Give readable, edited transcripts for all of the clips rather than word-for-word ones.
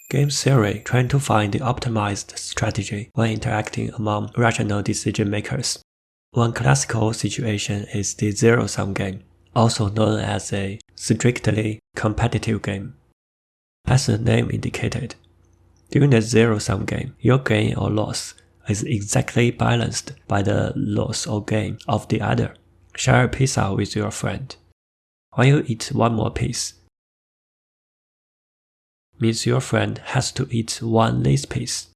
Game theory trying to find the optimized strategy when interacting among rational decision makers. One classical situation is the zero-sum game, also known as a strictly competitive game. As the name indicated, during the zero-sum game, your gain or loss is exactly balanced by the loss or gain of the other. Share a pizza with your friend. When you eat one more piece, means your friend has to eat one less piece.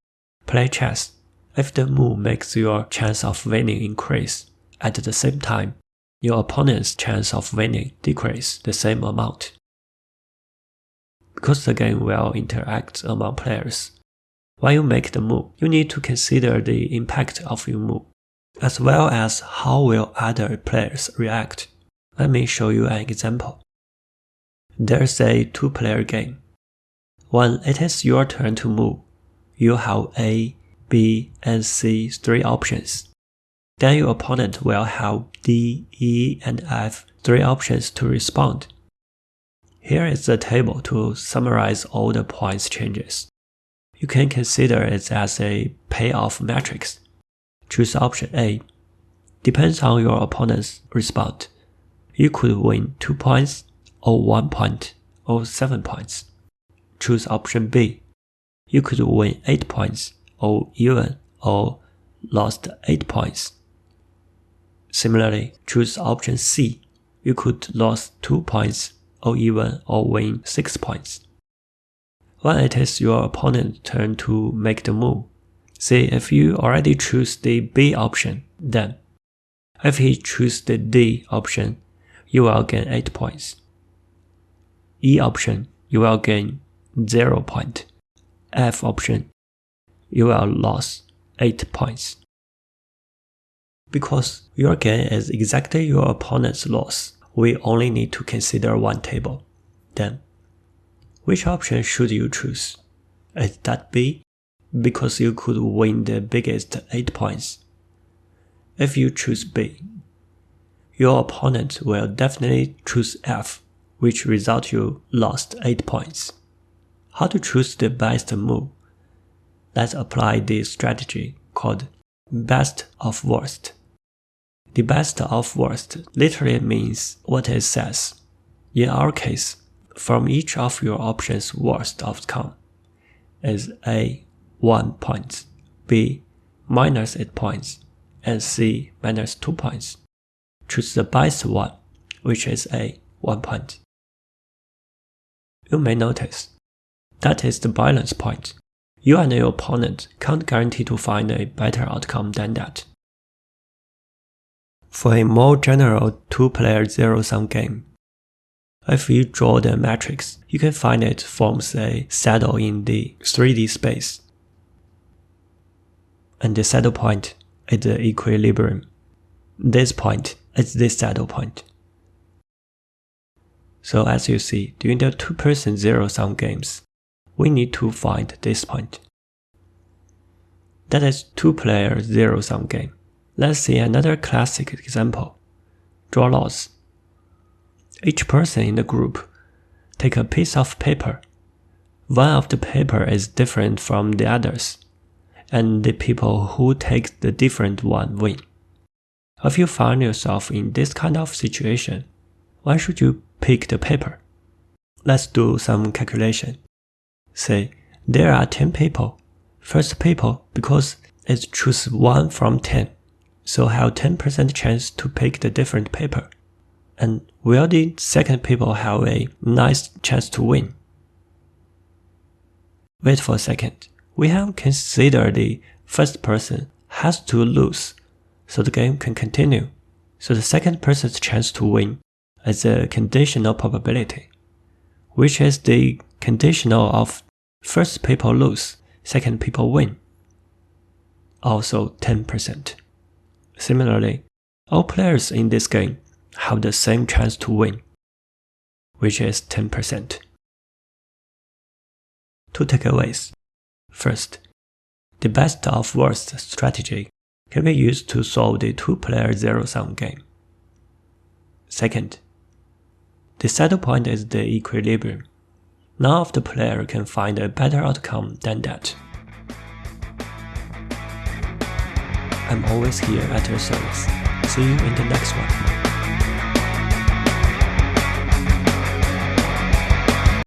Play chess. If the move makes your chance of winning increase, at the same time, your opponent's chance of winning decrease the same amount. Because the game will interact among players, when you make the move, you need to consider the impact of your move, as well as how will other players react. Let me show you an example. There's a two-player game. When it is your turn to move, you have A, B, and C three options. Then your opponent will have D, E, and F three options to respond. Here is the table to summarize all the points changes. You can consider it as a payoff matrix. Choose option A. Depends on your opponent's response. You could win 2 points, or 1 point, or 7 points. Choose option B. You could win 8 points, or even, or lost 8 points. Similarly, choose option C. You could lose 2 points, or even, or win 6 points. When it is your opponent's turn to make the move, see if you already choose the B option, then if he chooses the D option, you will gain 8 points. E option, you will gain 0 point. F option, you will lose 8 points. Because your gain is exactly your opponent's loss, we only need to consider one table. Then, which option should you choose? Is that B? Because you could win the biggest 8 points. If you choose B, your opponent will definitely choose F, which results you lost 8 points. How to choose the best move? Let's apply the strategy called best of worst. The best of worst literally means what it says. In our case, from each of your options' worst outcome is A, 1 point, B, minus 8 points, and C, minus 2 points. Choose the best one, which is A, 1 point. You may notice, that is the balance point. You and your opponent can't guarantee to find a better outcome than that. For a more general two-player zero-sum game, if you draw the matrix, you can find it forms a saddle in the 3D space. And the saddle point is the equilibrium. This point is the saddle point. So as you see, during the two-person zero-sum games, we need to find this point. That is two-player zero-sum game. Let's see another classic example. Draw lots. Each person in the group take a piece of paper. One of the paper is different from the others, and the people who take the different one win. If you find yourself in this kind of situation, why should you pick the paper? Let's do some calculation. Say, there are 10 people. First people, because it choose 1 from 10, so have 10% chance to pick the different paper. And will the second people have a nice chance to win? Wait for a second. We have considered the first person has to lose, so the game can continue. So the second person's chance to win is a conditional probability, which is the conditional of first people lose, second people win. Also 10%. Similarly, all players in this game have the same chance to win, which is 10%. Two takeaways. First, the best of worst strategy can be used to solve the two-player zero-sum game. Second, the saddle point is the equilibrium. None of the player can find a better outcome than that. I'm always here at your service. See you in the next one.